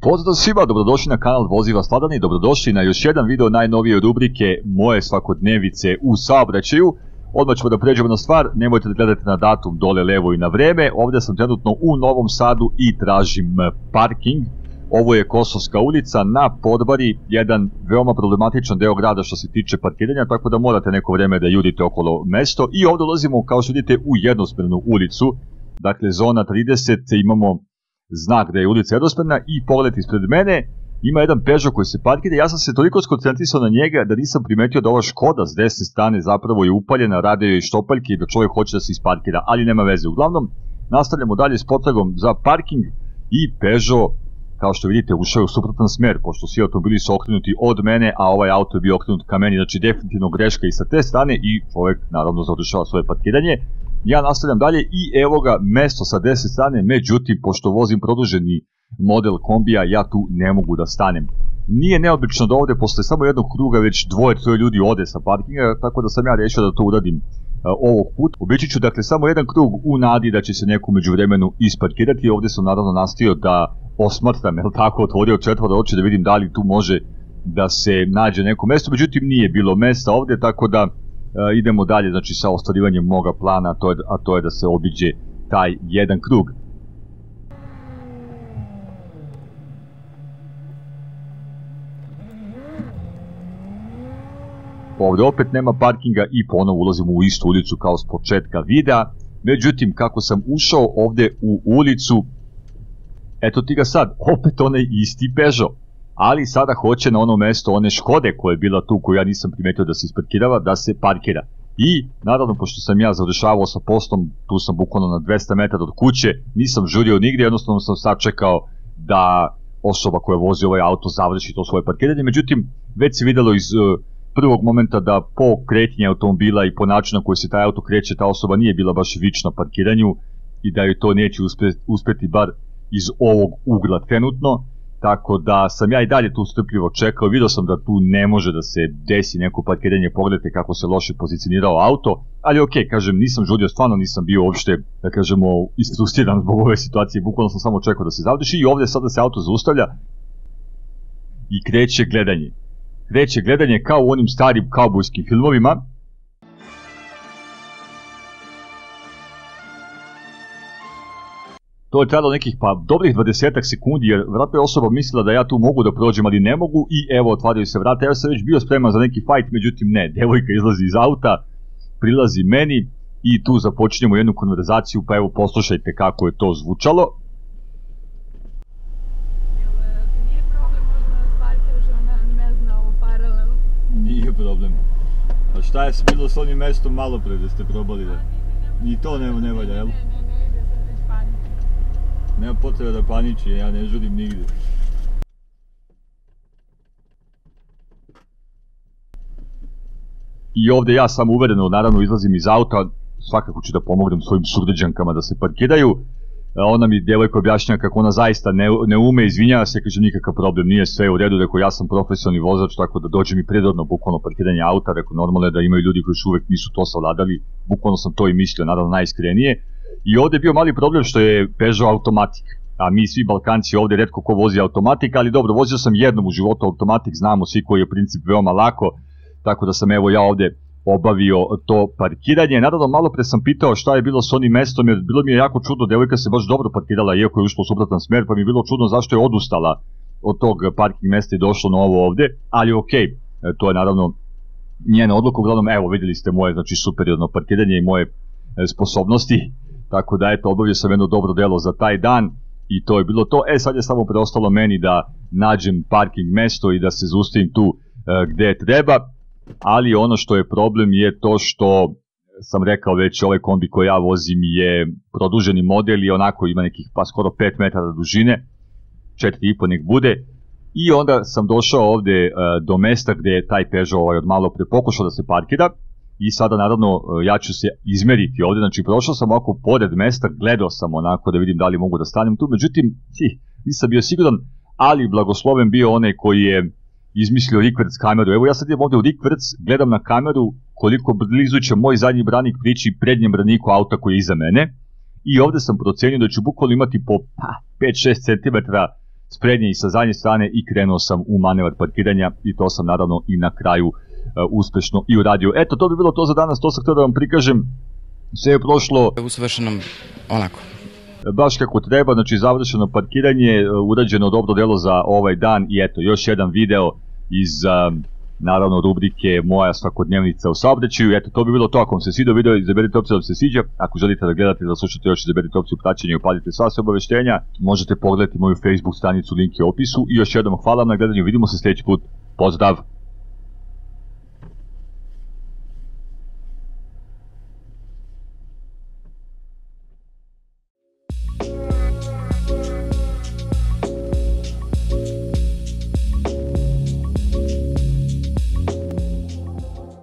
Pozdrav svima, dobrodošli na kanal Voziva Sladan i dobrodošli na još jedan video najnovije rubrike moje svakodnevice u saobraćaju. Odmah ćemo da pređemo na stvar, nemojte da gledate na datum dole levo i na vreme. Ovdje sam trenutno u Novom Sadu i tražim parking. Ovo je Kosovska ulica na Podbari, jedan veoma problematičan deo grada što se tiče parkiranja, tako da morate neko vreme da jurite okolo mesto. I ovdje ulazimo, kao što vidite, u jednosmernu ulicu, dakle zona 30, imamo znak da je ulica jednosmerna i pogled ispred mene ima jedan Peugeot koji se parkira. Ja sam se toliko skoncentrisao na njega da nisam primetio da ova Škoda s desne strane zapravo je upaljena, rade joj štopaljke i da čovjek hoće da se isparkira, ali nema veze. Uglavnom, nastavljamo dalje s potragom za parking i Peugeot, kao što vidite, ušao je u suprotan smer, pošto svi automobili su okrenuti od mene, a ovaj auto je bio okrenut ka meni, znači definitivno greška i sa te strane i čovjek naravno završava svoje parkiranje. Ja nastavljam dalje i evo ga mesto sa desne strane, međutim, pošto vozim produženi model kombija, ja tu ne mogu da stanem. Nije neobično da ovdje posle samo jednog kruga već dvoje ljudi ode sa parkinga, tako da sam ja rešio da to uradim ovog put. Obići ću dakle samo jedan krug u nadi da će se neko među vremenu isparkirati. Ovdje sam naravno nastavio da osmatram, jel tako, otvorio četvore oči da vidim da li tu može da se nađe neko mesto, međutim nije bilo mesta ovdje, tako da idemo dalje, znači sa ostvarivanjem moga plana, a to je da se obiđe taj jedan krug. Ovdje opet nema parkinga i ponovo ulazimo u istu ulicu kao s početka videa. Međutim, kako sam ušao ovdje u ulicu, eto ti ga sad, opet onaj isti Peugeot, ali sada hoće na ono mesto one Škode koja je bila tu, koju ja nisam primetio da se isparkirava, da se parkira. I naravno, pošto sam ja završavao sa postom, tu sam bukvalno na 200 metara od kuće, nisam žurio nigdje, jednostavno sam sačekao da osoba koja vozi ovaj auto završi to svoje parkiranje. Međutim, već se vidjelo iz prvog momenta da po kretnje automobila i po načinu na koji se taj auto kreće, ta osoba nije bila baš vična parkiranju i da joj to neće uspjeti bar iz ovog ugla trenutno. Tako da sam ja i dalje tu strpljivo čekao, vidio sam da tu ne može da se desi neko parkiranje, pogledajte kako se loše pozicionirao auto, ali ok, kažem, nisam žudio, stvarno nisam bio uopšte, da kažemo, isfrustriran zbog ove situacije, bukvalno sam samo čekao da se završi i ovdje sada se auto zaustavlja i kreće gledanje. Kreće gledanje kao u onim starim kaubojskim filmovima. To je trajalo nekih dobrih 20 sekundi, jer vratno je osoba mislila da ja tu mogu da prođem, ali ne mogu, i evo otvaraju se vrata. Ja sam već bio spreman za neki fight, međutim ne, devojka izlazi iz auta, prilazi meni i tu započinjemo jednu konverzaciju, pa evo poslušajte kako je to zvučalo. Nije problem. A šta je bilo s onim mestom malo pre da ste probali da? Ni to ne valja, jel? Nema potreba da paniči, ja ne žudim nigdje. I ovdje ja sam uvereno, naravno, izlazim iz auta, svakako ću da pomognem svojim sugrađankama da se parkiraju. Ona mi djevojka objašnjava kako ona zaista ne ume, izvinjava se, kaže nikakav problem, nije sve u redu, rekao ja sam profesionalni vozač, tako da dođe mi prirodno bukvalno parkiranje auta, rekao normalno je da imaju ljudi koji još uvijek nisu to savladali, bukvalno sam to i mislio, naravno najiskrenije. I ovdje je bio mali problem što je Peugeot automatik, a mi svi Balkanci ovdje retko ko vozi automatik, ali dobro, vozio sam jednom u životu automatik, znamo svi koji je princip veoma lako, tako da sam evo ja ovdje obavio to parkiranje. Naravno, malo pre sam pitao šta je bilo s onim mestom, jer bilo mi je jako čudno, devojka se baš dobro parkirala, iako je ušla u suprotan smer, pa mi je bilo čudno zašto je odustala od tog parking mesta i došlo na ovo ovdje, ali ok, to je naravno njena odluka. Uglavnom, evo, vidjeli ste moje, znači, superiorno parkiranje i moje sposobnosti, tako da eto, obavio sam jedno dobro delo za taj dan i to je bilo to. Sad je samo preostalo meni da nađem parking mesto i da se zaustavim tu gdje treba. Ali ono što je problem je to što sam rekao već, ovaj kombi koji ja vozim je produženi model i onako ima nekih pa skoro 5 metara dužine, 4,5 nek bude. I onda sam došao ovdje do mesta gdje je taj Peugeot od malo pre pokušao da se parkira. I sada naravno ja ću se izmeriti ovdje, znači prošao sam ovako pored mesta, gledao sam onako da vidim da li mogu da stanem tu, međutim nisam bio siguran, ali blagosloven bio onaj koji je izmislio rikverc kameru. Evo ja sad idem ovdje u rikverc, gledam na kameru koliko blizu će moj zadnji branik prići prednjem braniku auta koji je iza mene. I ovdje sam procenio da ću bukvalno imati po 5-6 cm s prednje i sa zadnje strane i krenuo sam u manevar parkiranja i to sam naravno i na kraju uspešno i uradio. Eto, to bi bilo to za danas, to sam htio da vam prikažem. Sve je prošlo usavršeno onako baš kako treba, znači završeno parkiranje, urađeno dobro delo za ovaj dan i eto, još jedan video iz naravno rubrike Moja svakodnevnica u saobraćaju. Eto, to bi bilo to. Ako vam se svidio video, izaberite opciju da vam se sviđa. Ako želite da gledate, da slušate još, izaberite opciju praćenja i upalite sva sve obaveštenja. Možete pogledati moju Facebook stranicu, link je u opisu. I još jednom hvala vam na gledanju, vidimo se sljedeći put. Pozdrav!